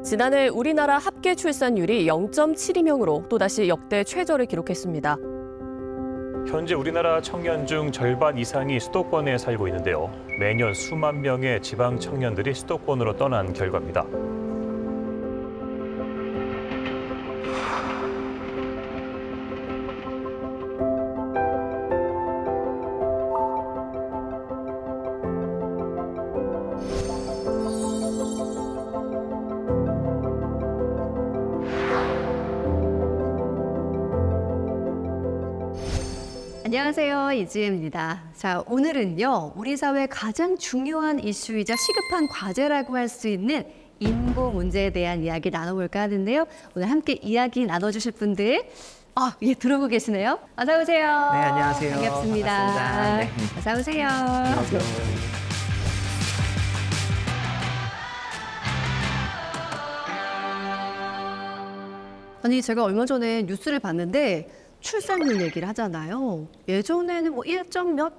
지난해 우리나라 합계 출산율이 0.72명으로 또다시 역대 최저를 기록했습니다. 현재 우리나라 청년 중 절반 이상이 수도권에 살고 있는데요. 매년 수만 명의 지방 청년들이 수도권으로 떠난 결과입니다. 안녕하세요, 이지혜입니다. 자, 오늘은요, 우리 사회 가장 중요한 이슈이자 시급한 과제라고 할 수 있는 인구 문제에 대한 이야기 나눠볼까 하는데요. 오늘 함께 이야기 나눠주실 분들, 예, 들어오고 계시네요. 어서 오세요. 네, 안녕하세요. 반갑습니다. 반갑습니다. 네. 어서 오세요. 안녕하세요. 아니, 제가 얼마 전에 뉴스를 봤는데 출산율 얘기를 하잖아요. 예전에는 뭐 1점 몇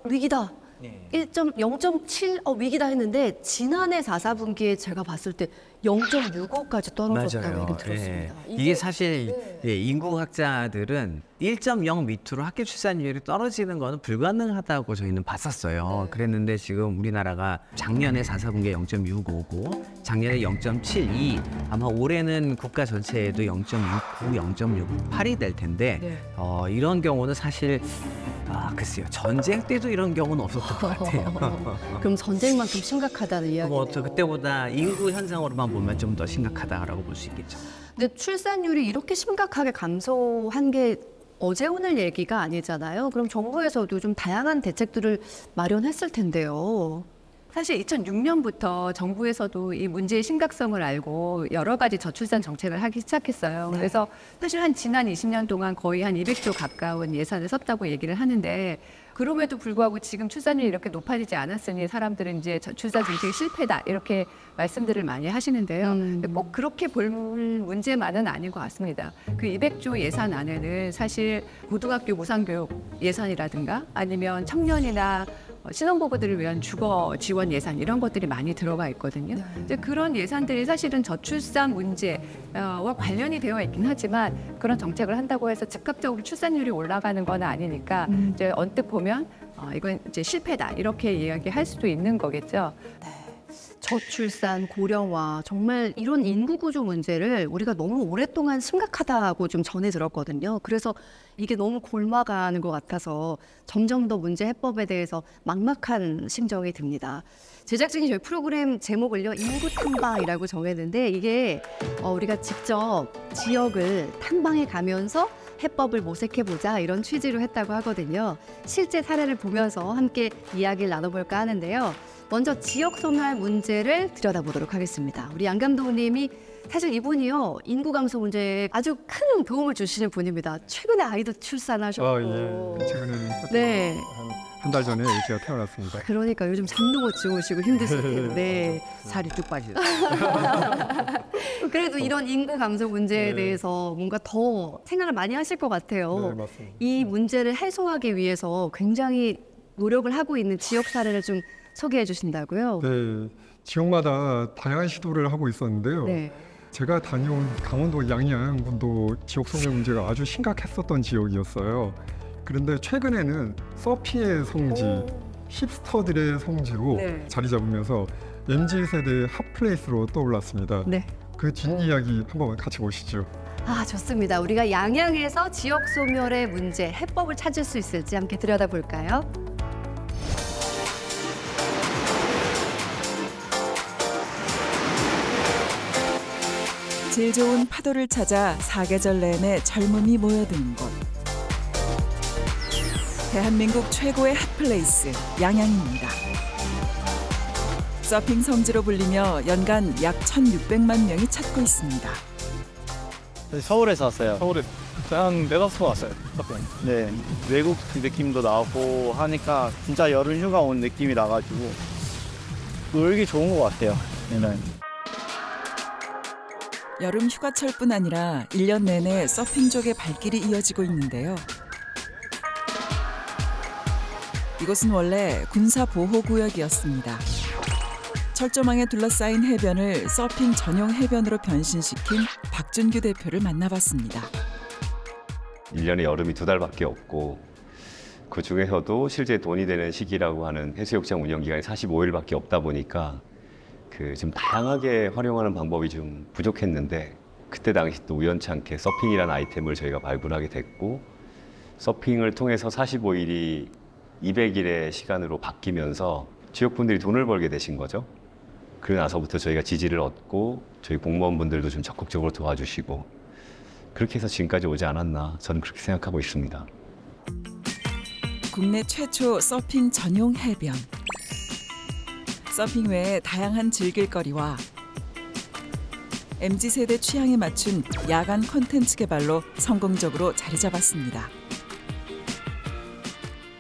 위기다. 네. 0.7 위기다 했는데 지난해 4분기에 제가 봤을 때 0.65까지 떨어졌다고 얘기 들었습니다. 네. 이게 사실 인구학자들은 1.0 밑으로 학교 출산율이 떨어지는 거는 불가능하다고 저희는 봤었어요. 그랬는데 지금 우리나라가 작년에 4분기에 0.65고 작년에 0.72, 아마 올해는 국가 전체에도 0.69, 0.68이 될 텐데 이런 경우는 사실 글쎄요. 전쟁 때도 이런 경우는 없었던 것 같아요. 그럼 전쟁만큼 심각하다는 이야기네요. 그때보다 인구 현상으로만 보면 좀 더 심각하다라고 볼 수 있겠죠. 근데 출산율이 이렇게 심각하게 감소한 게 어제 오늘 얘기가 아니잖아요. 그럼 정부에서도 좀 다양한 대책들을 마련했을 텐데요. 사실 2006년부터 정부에서도 이 문제의 심각성을 알고 여러 가지 저출산 정책을 하기 시작했어요. 그래서 사실 지난 20년 동안 거의 한 200조 가까운 예산을 썼다고 얘기를 하는데, 그럼에도 불구하고 지금 출산율이 이렇게 높아지지 않았으니 사람들은 이제 저출산 정책이 실패다 이렇게 말씀들을 많이 하시는데요. 꼭 그렇게 볼 문제만은 아닌 것 같습니다. 그 200조 예산 안에는 사실 고등학교 무상교육 예산이라든가 아니면 청년이나 신혼부부들을 위한 주거 지원 예산 이런 것들이 많이 들어가 있거든요. 이제 그런 예산들이 사실은 저출산 문제와 관련이 되어 있긴 하지만 그런 정책을 한다고 해서 즉각적으로 출산율이 올라가는 건 아니니까 이제 언뜻 보면 이건 이제 실패다 이렇게 이야기할 수도 있는 거겠죠. 저출산, 고령화, 정말 이런 인구 구조 문제를 우리가 너무 오랫동안 심각하다고 좀 전해 들었거든요. 그래서 이게 너무 골마가는 것 같아서 점점 더 문제 해법에 대해서 막막한 심정이 듭니다. 제작진이 저희 프로그램 제목을요, 인구 탐방이라고 정했는데 이게 우리가 직접 지역을 탐방해 가면서 해법을 모색해보자 이런 취지로 했다고 하거든요. 실제 사례를 보면서 함께 이야기를 나눠볼까 하는데요. 먼저 지역 소멸 문제를 들여다보도록 하겠습니다. 우리 양 감독님이 사실 이분이요, 인구 감소 문제에 아주 큰 도움을 주시는 분입니다. 최근에 아이도 출산하셨고. 최근에 한 달 전에 제가 태어났습니다. 그러니까 요즘 잠도 못 주무시고 힘드실 텐데 살이 뚝 빠지죠. 그래도 이런 인구 감소 문제에 대해서 뭔가 더 생각을 많이 하실 것 같아요. 네, 맞습니다. 이 문제를 해소하기 위해서 굉장히 노력을 하고 있는 지역 사례를 좀 소개해 주신다고요? 네, 지역마다 다양한 시도를 하고 있었는데요. 제가 다녀온 강원도 양양군도 지역 소멸 문제가 아주 심각했었던 지역이었어요. 그런데 최근에는 서피의 성지, 힙스터들의 성지로 자리 잡으면서 MZ세대의 핫플레이스로 떠올랐습니다. 그 뒷이야기 한번 같이 보시죠. 좋습니다. 우리가 양양에서 지역 소멸의 문제, 해법을 찾을 수 있을지 함께 들여다볼까요? 질 좋은 파도를 찾아 사계절 내내 젊음이 모여드는 곳. 대한민국 최고의 핫플레이스 양양입니다. 서핑 성지로 불리며 연간 약 1,600만 명이 찾고 있습니다. 서울에서 왔어요. 서울에 한 4-5번 왔어요. 네, 외국 느낌도 나고 하니까 진짜 여름 휴가 온 느낌이 나가지고 놀기 좋은 것 같아요. 얘는. 여름 휴가철뿐 아니라 1년 내내 서핑족의 발길이 이어지고 있는데요. 이곳은 원래 군사보호구역이었습니다. 철조망에 둘러싸인 해변을 서핑 전용 해변으로 변신시킨 박준규 대표를 만나봤습니다. 1년에 여름이 2달밖에 없고 그 중에서도 실제 돈이 되는 시기라고 하는 해수욕장 운영 기간이 45일밖에 없다 보니까 좀 다양하게 활용하는 방법이 좀 부족했는데 그때 당시 또 우연찮게 서핑이라는 아이템을 저희가 발굴하게 됐고 서핑을 통해서 45일이 200일의 시간으로 바뀌면서 지역분들이 돈을 벌게 되신 거죠. 그러고 나서부터 저희가 지지를 얻고 저희 공무원분들도 좀 적극적으로 도와주시고 그렇게 해서 지금까지 오지 않았나 저는 그렇게 생각하고 있습니다. 국내 최초 서핑 전용 해변. 서핑 외에 다양한 즐길거리와 MZ세대 취향에 맞춘 야간 콘텐츠 개발로 성공적으로 자리 잡았습니다.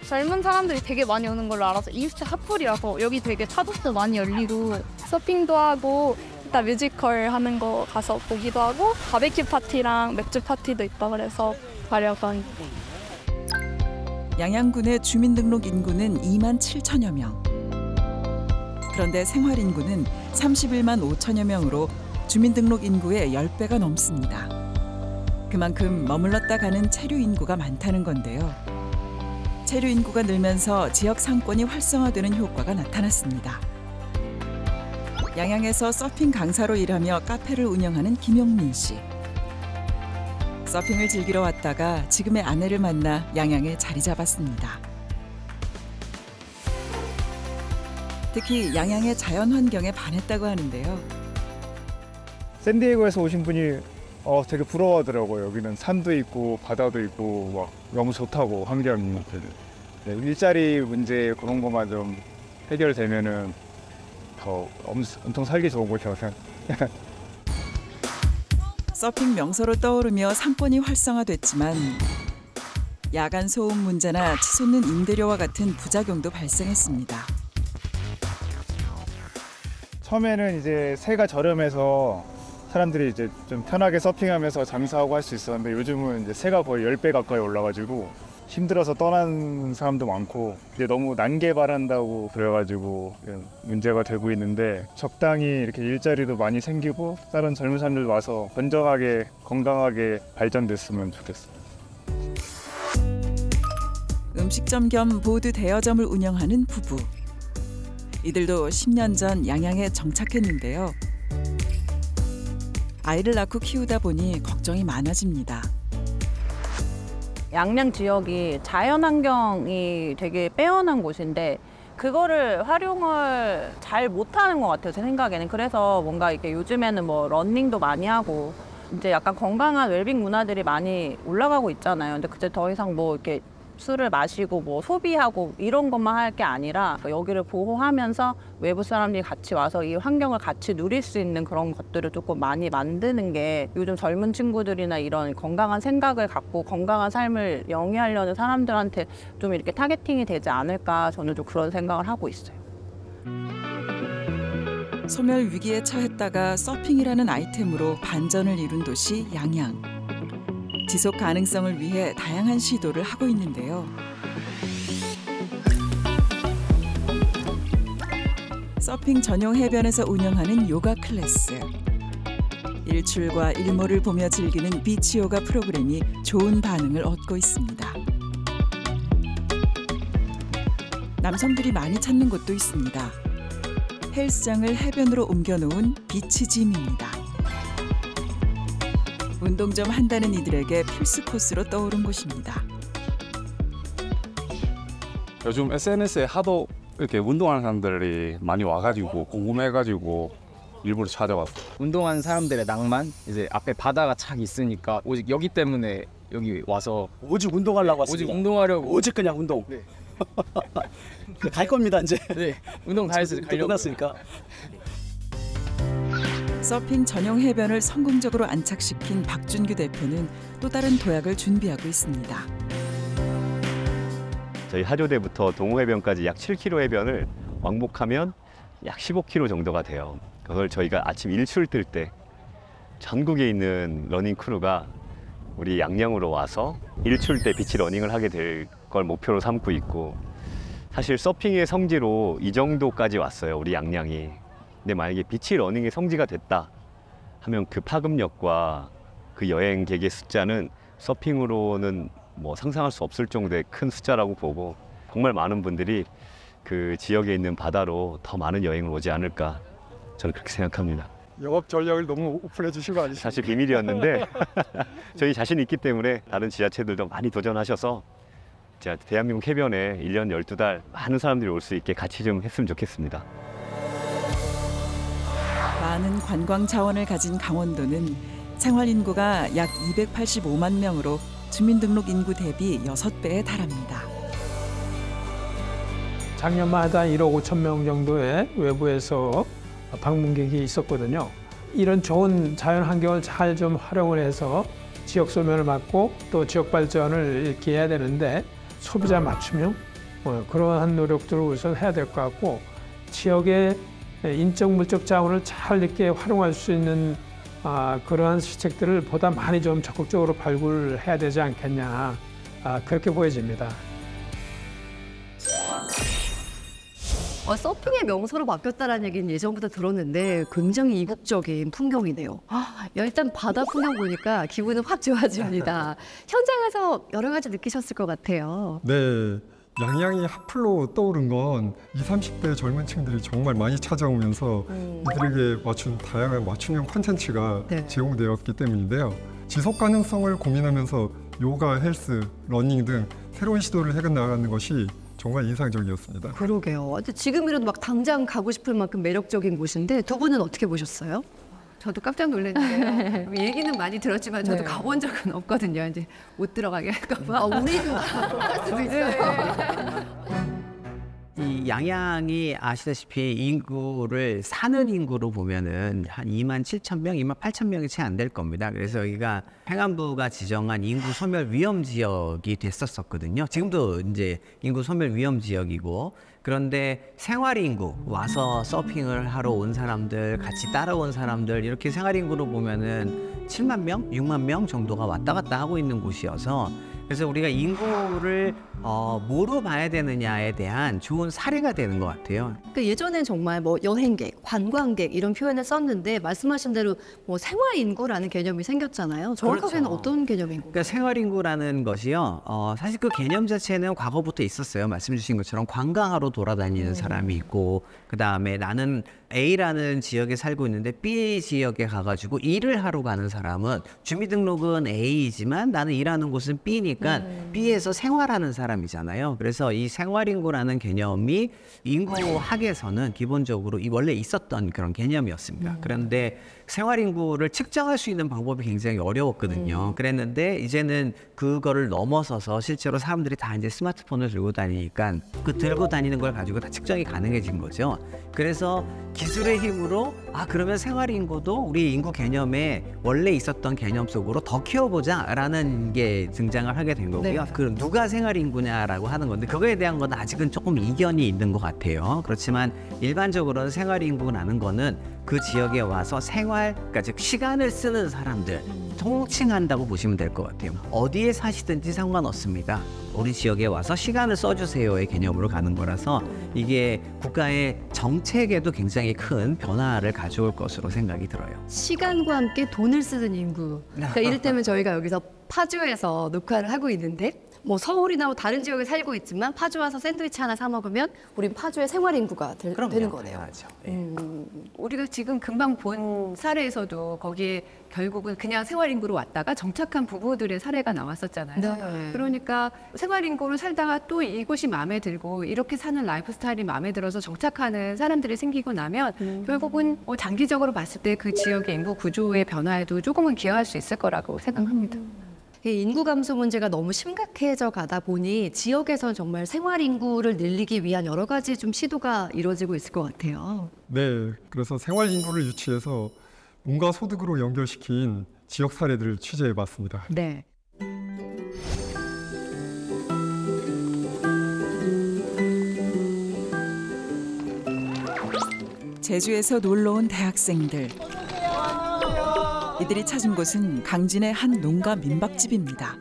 젊은 사람들이 되게 많이 오는 걸로 알아서 이스트 핫플이라서 여기 되게 차도도 많이 열리고 서핑도 하고 이따 뮤지컬 하는 거 가서 보기도 하고 바베큐 파티랑 맥주 파티도 있다 그래서 가려고. 양양군의 주민등록 인구는 2만 7천여 명. 그런데 생활 인구는 31만 5천여 명으로 주민등록 인구의 10배가 넘습니다. 그만큼 머물렀다 가는 체류 인구가 많다는 건데요. 체류 인구가 늘면서 지역 상권이 활성화되는 효과가 나타났습니다. 양양에서 서핑 강사로 일하며 카페를 운영하는 김용민 씨. 서핑을 즐기러 왔다가 지금의 아내를 만나 양양에 자리 잡았습니다. 특히 양양의 자연 환경에 반했다고 하는데요. 샌디에고에서 오신 분이 되게 부러워하더라고요. 여기는 산도 있고 바다도 있고 막 너무 좋다고 환경이. 네, 일자리 문제 그런 것만 좀 해결되면은 더 엄청 살기 좋은 곳이라고 생각해요. 서핑 명소로 떠오르며 상권이 활성화됐지만 야간 소음 문제나 치솟는 임대료와 같은 부작용도 발생했습니다. 처음에는 이제 새가 저렴해서 사람들이 이제 좀 편하게 서핑하면서 장사하고 할 수 있었는데 요즘은 이제 새가 거의 10배 가까이 올라가지고 힘들어서 떠나는 사람도 많고 이제 너무 난개발한다고 그래가지고 문제가 되고 있는데 적당히 이렇게 일자리도 많이 생기고 다른 젊은 사람들 와서 건전하게 건강하게 발전됐으면 좋겠어요. 음식점 겸 보드 대여점을 운영하는 부부. 이들도 10년 전 양양에 정착했는데요. 아이를 낳고 키우다 보니 걱정이 많아집니다. 양양 지역이 자연환경이 되게 빼어난 곳인데 그거를 활용을 잘 못하는 것 같아요, 제 생각에는. 그래서 뭔가 이렇게 요즘에는 뭐 러닝도 많이 하고 이제 약간 건강한 웰빙 문화들이 많이 올라가고 있잖아요. 근데 그제 더 이상 뭐 이렇게 술을 마시고 뭐 소비하고 이런 것만 할 게 아니라 여기를 보호하면서 외부 사람들이 같이 와서 이 환경을 같이 누릴 수 있는 그런 것들을 조금 많이 만드는 게 요즘 젊은 친구들이나 이런 건강한 생각을 갖고 건강한 삶을 영위하려는 사람들한테 좀 이렇게 타겟팅이 되지 않을까, 저는 좀 그런 생각을 하고 있어요. 소멸 위기에 처했다가 서핑이라는 아이템으로 반전을 이룬 도시 양양. 지속 가능성을 위해 다양한 시도를 하고 있는데요. 서핑 전용 해변에서 운영하는 요가 클래스. 일출과 일몰을 보며 즐기는 비치 요가 프로그램이 좋은 반응을 얻고 있습니다. 남성들이 많이 찾는 곳도 있습니다. 헬스장을 해변으로 옮겨놓은 비치짐입니다. 운동 좀 한다는 이들에게 필수 코스로 떠오른 곳입니다. 요즘 SNS에 하도 이렇게 운동하는 사람들이 많이 와가지고 궁금해가지고 일부러 찾아왔어요. 운동하는 사람들의 낭만, 이제 앞에 바다가 착 있으니까 오직 여기 때문에 여기 와서 오직 운동하려고 왔습니다. 오직 운동하려고. 오직 그냥 운동. 네. 갈 겁니다 이제. 네, 운동 다 해서 가려고. 끝났으니까. 서핑 전용 해변을 성공적으로 안착시킨 박준규 대표는 또 다른 도약을 준비하고 있습니다. 저희 하조대부터 동호해변까지 약 7km 해변을 왕복하면 약 15km 정도가 돼요. 그걸 저희가 아침 일출 뜰 때 전국에 있는 러닝 크루가 우리 양양으로 와서 일출 때 비치 러닝을 하게 될 걸 목표로 삼고 있고, 사실 서핑의 성지로 이 정도까지 왔어요, 우리 양양이. 근데 만약에 비치 러닝의 성지가 됐다 하면 그 파급력과 그 여행객의 숫자는 서핑으로는 뭐 상상할 수 없을 정도의 큰 숫자라고 보고, 정말 많은 분들이 그 지역에 있는 바다로 더 많은 여행을 오지 않을까, 저는 그렇게 생각합니다. 영업 전략을 너무 오픈해 주신 거 아니시죠? 사실 비밀이었는데 저희 자신 있기 때문에 다른 지자체들도 많이 도전하셔서 제가 대한민국 해변에 1년 12달 많은 사람들이 올 수 있게 같이 좀 했으면 좋겠습니다. 많은 관광 자원을 가진 강원도는 생활 인구가 약 285만 명으로 주민등록 인구 대비 6배에 달합니다. 작년마다 1억 5천 명 정도의 외부에서 방문객이 있었거든요. 이런 좋은 자연 환경을 잘 좀 활용을 해서 지역 소멸을 막고 또 지역 발전을 이렇게 해야 되는데, 소비자 맞춤형 그러한 노력들을 우선 해야 될 것 같고, 지역의 인적 물적 자원을 잘 이렇게 활용할 수 있는 그러한 시책들을 보다 많이 좀 적극적으로 발굴해야 되지 않겠냐, 그렇게 보여집니다. 서핑의 명소로 바뀌었다는 얘기는 예전부터 들었는데 굉장히 이국적인 풍경이네요. 일단 바다 풍경 보니까 기분은 확 좋아집니다. 현장에서 여러 가지 느끼셨을 것 같아요. 네, 양양이 핫플로 떠오른 건 20, 30대 젊은 층들이 정말 많이 찾아오면서 이들에게 맞춘 다양한 맞춤형 콘텐츠가 제공되었기 때문인데요. 지속 가능성을 고민하면서 요가, 헬스, 러닝 등 새로운 시도를 해나가는 것이 정말 인상적이었습니다. 그러게요. 지금이라도 막 당장 가고 싶을 만큼 매력적인 곳인데, 두 분은 어떻게 보셨어요? 저도 깜짝 놀랐는데요. 얘기는 많이 들었지만 저도 가본 적은 없거든요. 이제 못 들어가게 할까 봐. 우리도 갈 수도 있어요. 이 양양이 아시다시피 인구를 사는 인구로 보면은 한 2만 7천 명, 2만 8천 명이 채 안 될 겁니다. 그래서 여기가 행안부가 지정한 인구 소멸 위험 지역이 됐었거든요. 지금도 이제 인구 소멸 위험 지역이고, 그런데 생활 인구, 와서 서핑을 하러 온 사람들, 같이 따라온 사람들, 이렇게 생활 인구로 보면은 7만 명, 6만 명 정도가 왔다 갔다 하고 있는 곳이어서, 그래서 우리가 인구를 뭐로 봐야 되느냐에 대한 좋은 사례가 되는 것 같아요. 그러니까 예전엔 정말 뭐 여행객, 관광객 이런 표현을 썼는데, 말씀하신 대로 뭐 생활 인구라는 개념이 생겼잖아요. 정확하게는 그렇죠. 어떤 개념인 거예요? 그러니까 생활 인구라는 것이요, 사실 그 개념 자체는 과거부터 있었어요. 말씀 주신 것처럼 관광하러 돌아다니는 사람이 있고, 그 다음에 나는 A라는 지역에 살고 있는데 B 지역에 가가지고 일을 하러 가는 사람은 주민등록은 A이지만 나는 일하는 곳은 B니까 B에서 생활하는 사람이잖아요. 그래서 이 생활인구라는 개념이 인구학에서는 기본적으로 원래 있었던 그런 개념이었습니다. 그런데 생활인구를 측정할 수 있는 방법이 굉장히 어려웠거든요. 그랬는데 이제는 그거를 넘어서서 실제로 사람들이 다 이제 스마트폰을 들고 다니니까 그 들고 다니는 걸 가지고 다 측정이 가능해진 거죠. 그래서 기술의 힘으로 그러면 생활인구도 우리 인구 개념에 원래 있었던 개념 속으로 더 키워보자라는 게 등장을 하게 된 거고요. 그럼 누가 생활인구냐라고 하는 건데, 그거에 대한 건 아직은 조금 이견이 있는 것 같아요. 그렇지만 일반적으로는 생활인구라는 거는 그 지역에 와서 그러니까 즉 시간을 쓰는 사람들 통칭한다고 보시면 될 것 같아요. 어디에 사시든지 상관없습니다. 우리 지역에 와서 시간을 써주세요의 개념으로 가는 거라서 이게 국가의 정책에도 굉장히 큰 변화를 가져올 것으로 생각이 들어요. 시간과 함께 돈을 쓰는 인구. 그러니까 이를테면 저희가 여기서 파주에서 녹화를 하고 있는데, 뭐 서울이나 뭐 다른 지역에 살고 있지만 파주 와서 샌드위치 하나 사 먹으면 우린 파주의 생활 인구가 되는 거네요. 우리가 지금 금방 본 사례에서도 거기에 결국은 그냥 생활 인구로 왔다가 정착한 부부들의 사례가 나왔었잖아요. 그러니까 생활 인구로 살다가 또 이곳이 마음에 들고 이렇게 사는 라이프 스타일이 마음에 들어서 정착하는 사람들이 생기고 나면 결국은 장기적으로 봤을 때 그 지역의 인구 구조의 변화에도 조금은 기여할 수 있을 거라고 생각합니다. 인구 감소 문제가 너무 심각해져 가다 보니 지역에서는 정말 생활 인구를 늘리기 위한 여러 가지 좀 시도가 이루어지고 있을 것 같아요. 네, 그래서 생활 인구를 유치해서 뭔가 소득으로 연결시킨 지역 사례들을 취재해봤습니다. 네. 제주에서 놀러 온 대학생들. 이들이 찾은 곳은 강진의 한 농가 민박집입니다.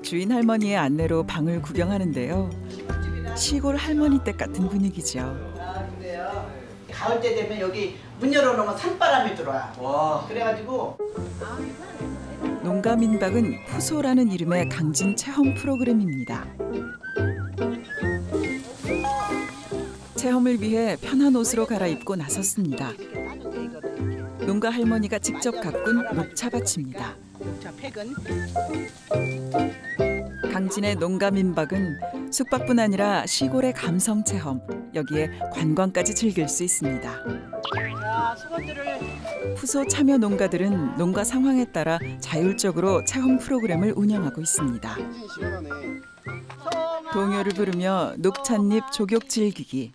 주인 할머니의 안내로 방을 구경하는데요. 시골 할머니 댁 같은 분위기죠. 가을 때 되면 여기 문 열어놓으면 산바람이 들어와. 그래가지고 농가 민박은 푸소라는 이름의 강진 체험 프로그램입니다. 체험을 위해 편한 옷으로 갈아입고 나섰습니다. 농가 할머니가 직접 가꾼 녹차밭입니다. 강진의 농가 민박은 숙박뿐 아니라 시골의 감성 체험, 여기에 관광까지 즐길 수 있습니다. 푸소 참여 농가들은 농가 상황에 따라 자율적으로 체험 프로그램을 운영하고 있습니다. 동요를 부르며 녹찻잎 조격 즐기기.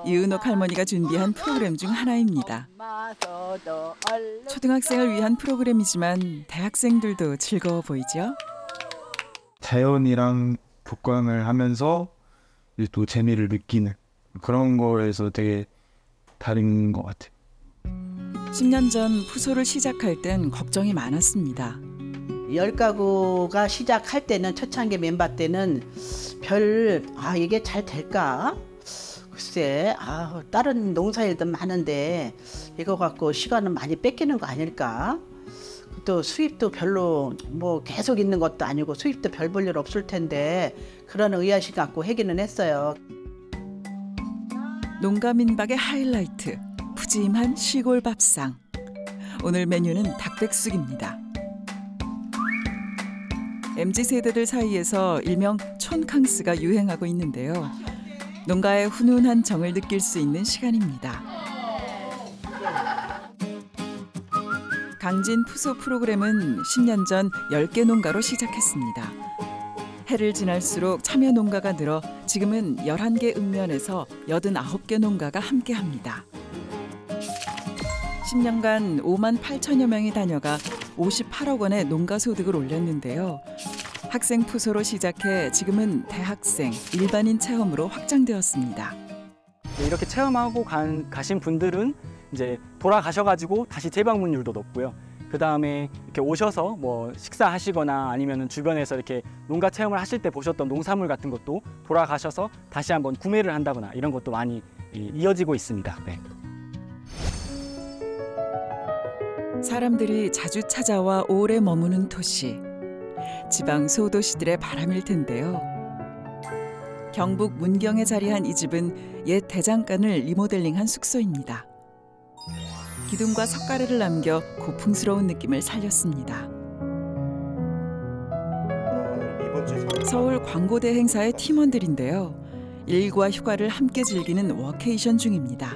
이은옥 할머니가 준비한 프로그램 중 하나입니다. 초등학생을 위한 프로그램이지만 대학생들도 즐거워 보이죠? 자연이랑 교감을 하면서 또 재미를 느끼는 그런 거에서 되게 다른 것 같아요. 10년 전 푸소를 시작할 땐 걱정이 많았습니다. 10가구가 시작할 때는 초창기 멤버 때는 이게 잘 될까? 글쎄, 다른 농사일도 많은데 이거 갖고 시간은 많이 뺏기는 거 아닐까? 또 수입도 별로 뭐 계속 있는 것도 아니고 수입도 별 볼 일 없을 텐데 그런 의아심 갖고 하기는 했어요. 농가 민박의 하이라이트, 푸짐한 시골 밥상. 오늘 메뉴는 닭백숙입니다. MZ세대들 사이에서 일명 촌캉스가 유행하고 있는데요. 농가의 훈훈한 정을 느낄 수 있는 시간입니다. 강진 푸소 프로그램은 10년 전 10개 농가로 시작했습니다. 해를 지날수록 참여 농가가 늘어 지금은 11개 읍면에서 89개 농가가 함께합니다. 10년간 5만 8천여 명이 다녀가 58억 원의 농가 소득을 올렸는데요. 학생 푸소로 시작해 지금은 대학생, 일반인 체험으로 확장되었습니다. 이렇게 체험하고 가신 분들은 이제 돌아가셔가지고 다시 재방문율도 높고요. 그 다음에 이렇게 오셔서 뭐 식사하시거나 아니면 주변에서 이렇게 농가 체험을 하실 때 보셨던 농산물 같은 것도 돌아가셔서 다시 한번 구매를 한다거나 이런 것도 많이 이어지고 있습니다. 네. 사람들이 자주 찾아와 오래 머무는 도시. 지방 소도시들의 바람일 텐데요. 경북 문경에 자리한 이 집은 옛 대장간을 리모델링한 숙소입니다. 기둥과 석가래를 남겨 고풍스러운 느낌을 살렸습니다. 서울 광고대 행사의 팀원들인데요. 일과 휴가를 함께 즐기는 워케이션 중입니다.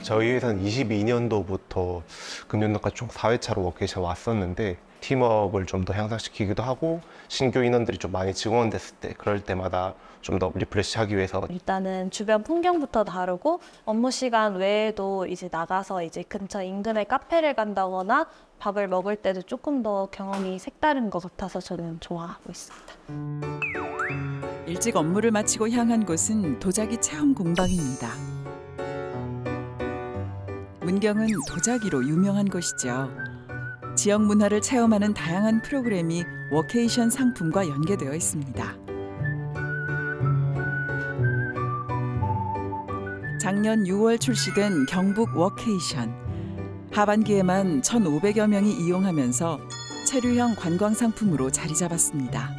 저희 회사는 22년도부터 금년도까지 총 4회차로 워케이션 왔었는데 팀워크를 좀 더 향상시키기도 하고 신규 인원들이 좀 많이 증원됐을 때 그럴 때마다 좀 더 리프레시하기 위해서 일단은 주변 풍경부터 다르고 업무 시간 외에도 이제 나가서 이제 근처 인근의 카페를 간다거나 밥을 먹을 때도 조금 더 경험이 색다른 것 같아서 저는 좋아하고 있습니다. 일찍 업무를 마치고 향한 곳은 도자기 체험 공방입니다. 문경은 도자기로 유명한 곳이죠. 지역 문화를 체험하는 다양한 프로그램이 워케이션 상품과 연계되어 있습니다. 작년 6월 출시된 경북 워케이션. 하반기에만 1,500여 명이 이용하면서 체류형 관광 상품으로 자리 잡았습니다.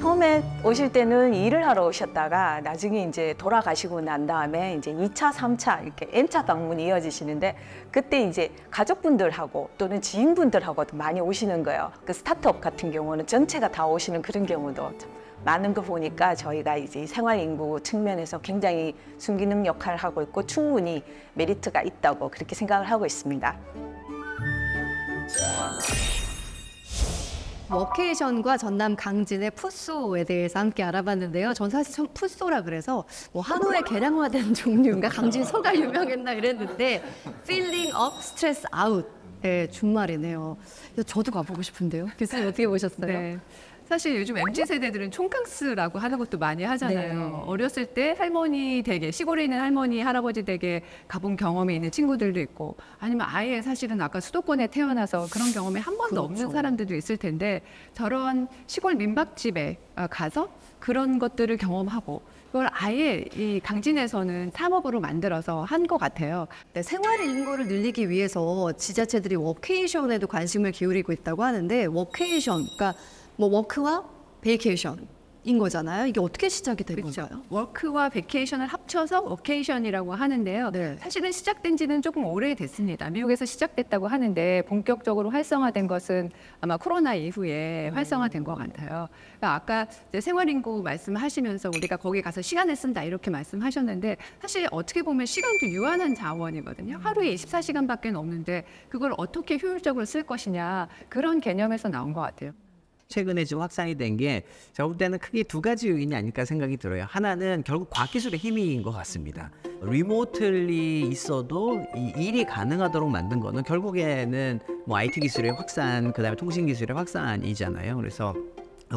처음에 오실 때는 일을 하러 오셨다가 나중에 이제 돌아가시고 난 다음에 이제 2차, 3차 이렇게 N차 방문이 이어지시는데 그때 이제 가족분들하고 또는 지인분들하고도 많이 오시는 거예요. 그 스타트업 같은 경우는 전체가 다 오시는 그런 경우도 좀 많은 거 보니까 저희가 이제 생활 인구 측면에서 굉장히 순기능 역할을 하고 있고 충분히 메리트가 있다고 그렇게 생각을 하고 있습니다. 워케이션과 전남 강진의 푸소에 대해서 함께 알아봤는데요. 전 사실 처음 푸소라 그래서 뭐 한우의 개량화된 종류인가 강진 소가 유명했나 이랬는데 Feeling up, stress out 의 준말이네요. 저도 가보고 싶은데요. 교수님 어떻게 보셨어요? 네. 사실 요즘 MZ 세대들은 촌캉스라고 하는 것도 많이 하잖아요. 네. 어렸을 때 할머니 댁에, 시골에 있는 할머니, 할아버지 댁에 가본 경험이 있는 친구들도 있고, 아니면 아예 사실은 아까 수도권에 태어나서 그런 경험이 한 번도 없는 사람들도 있을 텐데, 저런 시골 민박집에 가서 그런 것들을 경험하고, 그걸 아예 이 강진에서는 사업으로 만들어서 한 것 같아요. 네, 생활 인구를 늘리기 위해서 지자체들이 워케이션에도 관심을 기울이고 있다고 하는데, 워케이션, 그러니까 뭐 워크와 베이케이션인 거잖아요. 이게 어떻게 시작이 된 건가요? 워크와 베케이션을 합쳐서 워케이션이라고 하는데요. 네. 사실은 시작된 지는 조금 오래됐습니다. 미국에서 시작됐다고 하는데 본격적으로 활성화된 것은 아마 코로나 이후에 활성화된 것 같아요. 그러니까 아까 이제 생활인구 말씀하시면서 우리가 거기 가서 시간을 쓴다 이렇게 말씀하셨는데, 사실 어떻게 보면 시간도 유한한 자원이거든요. 하루에 24시간밖에 없는데 그걸 어떻게 효율적으로 쓸 것이냐, 그런 개념에서 나온 것 같아요. 최근에 좀 확산이 된 게 제가 볼 때는 크게 두 가지 요인이 아닐까 생각이 들어요. 하나는 결국 과학기술의 힘인 것 같습니다. 리모틀리 있어도 이 일이 가능하도록 만든 거는 결국에는 뭐 IT 기술의 확산, 그다음에 통신 기술의 확산이잖아요. 그래서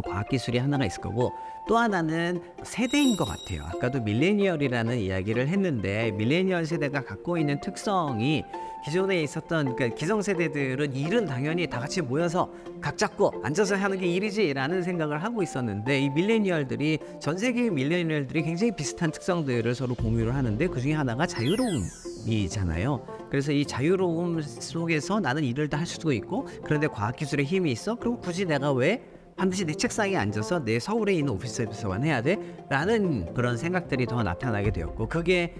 과학기술이 하나가 있을 거고, 또 하나는 세대인 것 같아요. 아까도 밀레니얼이라는 이야기를 했는데, 밀레니얼 세대가 갖고 있는 특성이 기존에 있었던, 그러니까 기성세대들은 일은 당연히 다 같이 모여서 각 잡고 앉아서 하는 게 일이지라는 생각을 하고 있었는데, 이 밀레니얼들이, 전 세계의 밀레니얼들이 굉장히 비슷한 특성들을 서로 공유를 하는데, 그중에 하나가 자유로움이잖아요. 그래서 이 자유로움 속에서 나는 일을 다 할 수도 있고, 그런데 과학기술의 힘이 있어? 그리고 굳이 내가 왜 반드시 내 책상에 앉아서 내 서울에 있는 오피스에서만 해야 돼? 라는 그런 생각들이 더 나타나게 되었고, 그게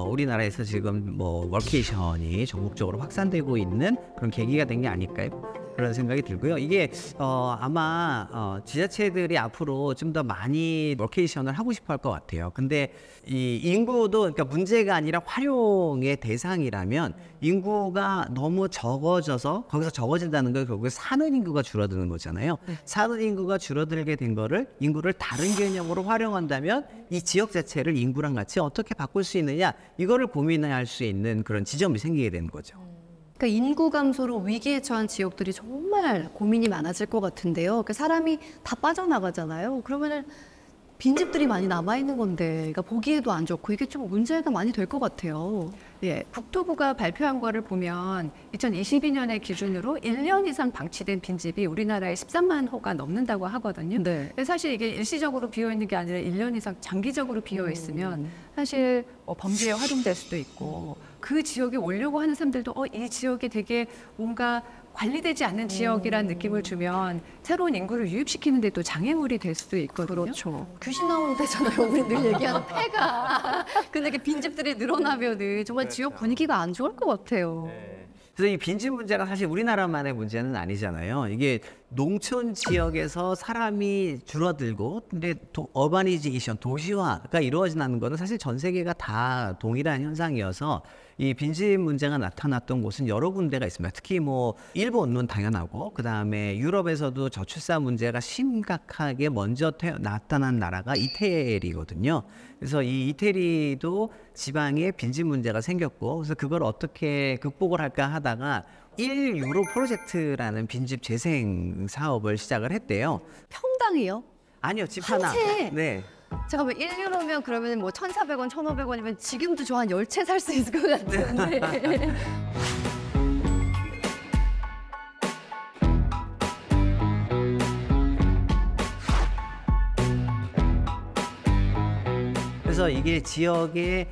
우리나라에서 지금 뭐 워케이션이 전국적으로 확산되고 있는 그런 계기가 된 게 아닐까요? 그런 생각이 들고요. 이게 아마 지자체들이 앞으로 좀 더 많이 워케이션을 하고 싶어 할 것 같아요. 근데 이 인구도, 그러니까 문제가 아니라 활용의 대상이라면, 인구가 너무 적어져서 거기서 적어진다는 건 결국 사는 인구가 줄어드는 거잖아요. 사는 인구가 줄어들게 된 거를 인구를 다른 개념으로 활용한다면 이 지역 자체를 인구랑 같이 어떻게 바꿀 수 있느냐, 이거를 고민할 수 있는 그런 지점이 생기게 되는 거죠. 그러니까 인구 감소로 위기에 처한 지역들이 정말 고민이 많아질 것 같은데요. 그러니까 사람이 다 빠져나가잖아요. 그러면은 빈집들이 많이 남아 있는 건데, 그러니까 보기에도 안 좋고, 이게 좀 문제가 많이 될 것 같아요. 예, 국토부가 발표한 거를 보면 2022년의 기준으로 1년 이상 방치된 빈집이 우리나라에 13만 호가 넘는다고 하거든요. 네. 근데 사실 이게 일시적으로 비어 있는 게 아니라 1년 이상 장기적으로 비어 있으면 사실 범죄에 활용될 수도 있고, 그 지역에 오려고 하는 사람들도 이 지역이 되게 뭔가 관리되지 않는 지역이라는 느낌을 주면 새로운 인구를 유입시키는 데 또 장애물이 될 수도 있거든요. 그렇죠. 귀신 나오는 데잖아요. 우리 늘 얘기하는 폐가. 근데 이렇게 빈집들이 늘어나면은 정말 지역 분위기가 안 좋을 것 같아요. 그래서 이 빈집 문제가 사실 우리나라만의 문제는 아니잖아요. 이게 농촌 지역에서 사람이 줄어들고, 근데 어바니제이션, 도시화가 이루어지는 거는 사실 전 세계가 다 동일한 현상이어서, 이 빈집 문제가 나타났던 곳은 여러 군데가 있습니다. 특히 뭐 일본은 당연하고, 그 다음에 유럽에서도 저출산 문제가 심각하게 먼저 나타난 나라가 이태리거든요. 그래서 이 이태리도 지방에 빈집 문제가 생겼고, 그래서 그걸 어떻게 극복을 할까 하다가 1유로 프로젝트라는 빈집 재생 사업을 시작을 했대요. 평당이요? 아니요, 집 하나. 채? 네. 잠깐만, 1유로면 그러면 뭐 1,400원, 1,500원이면 지금도 저 한 10채 살 수 있을 것 같은데. 그래서 이게 지역에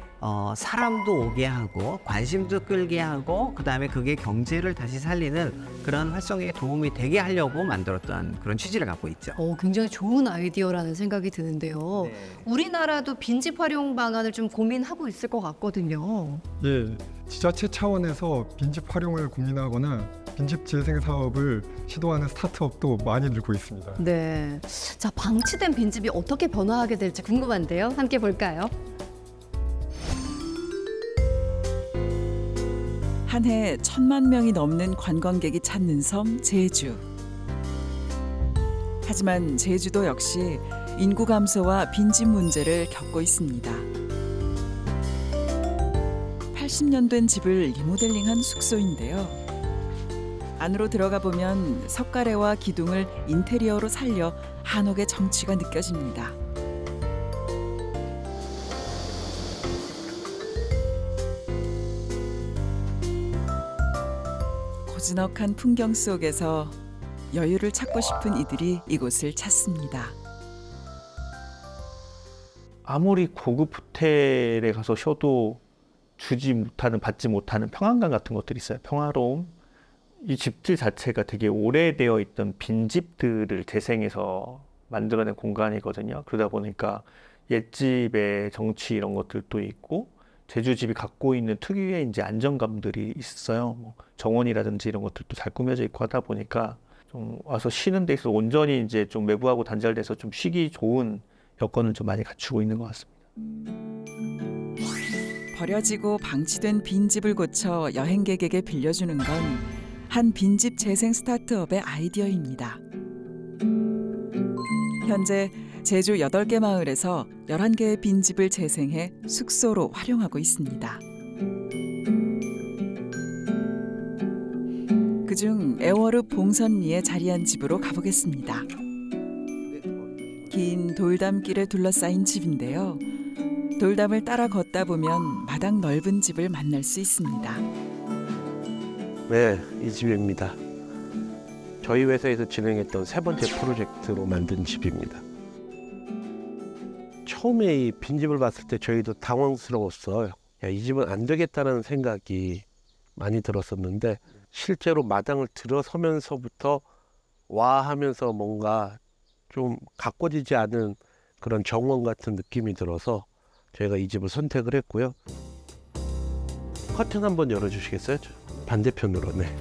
사람도 오게 하고 관심도 끌게 하고, 그다음에 그게 경제를 다시 살리는 그런 활성에 도움이 되게 하려고 만들었던 그런 취지를 갖고 있죠. 굉장히 좋은 아이디어라는 생각이 드는데요. 우리나라도 빈집 활용 방안을 좀 고민하고 있을 것 같거든요. 예, 지자체 차원에서 빈집 활용을 고민하거나 빈집 재생 사업을 시도하는 스타트업도 많이 늘고 있습니다. 네. 자, 방치된 빈집이 어떻게 변화하게 될지 궁금한데요. 함께 볼까요? 한 해 1,000만 명이 넘는 관광객이 찾는 섬 제주. 하지만 제주도 역시 인구 감소와 빈집 문제를 겪고 있습니다. 80년 된 집을 리모델링한 숙소인데요. 안으로 들어가 보면 석가래와 기둥을 인테리어로 살려 한옥의 정취가 느껴집니다. 고즈넉한 풍경 속에서 여유를 찾고 싶은 이들이 이곳을 찾습니다. 아무리 고급 호텔에 가서 쉬어도 받지 못하는 평안감 같은 것들이 있어요. 평화로움. 이 집들 자체가 되게 오래되어 있던 빈집들을 재생해서 만들어낸 공간이거든요. 그러다 보니까 옛집의 정취 이런 것들도 있고 제주집이 갖고 있는 특유의 이제 안정감들이 있어요. 뭐 정원이라든지 이런 것들도 잘 꾸며져 있고 하다 보니까 좀 와서 쉬는 데 있어서 온전히 이제 좀 외부하고 단절돼서 좀 쉬기 좋은 여건을 좀 많이 갖추고 있는 것 같습니다. 버려지고 방치된 빈집을 고쳐 여행객에게 빌려주는 건 한 빈집 재생 스타트업의 아이디어입니다. 현재 제주 8개 마을에서 11개의 빈집을 재생해 숙소로 활용하고 있습니다. 그중 애월읍 봉선리에 자리한 집으로 가보겠습니다. 긴 돌담길에 둘러싸인 집인데요. 돌담을 따라 걷다 보면 마당 넓은 집을 만날 수 있습니다. 네, 이 집입니다. 저희 회사에서 진행했던 3번째 프로젝트로 만든 집입니다. 처음에 이 빈집을 봤을 때 저희도 당황스러웠어요. 야, 이 집은 안 되겠다는 생각이 많이 들었었는데 실제로 마당을 들어서면서부터 와 하면서 뭔가 좀 가꿔지지 않은 그런 정원 같은 느낌이 들어서 저희가 이 집을 선택을 했고요. 커튼 한번 열어주시겠어요? 반대편으로. 네.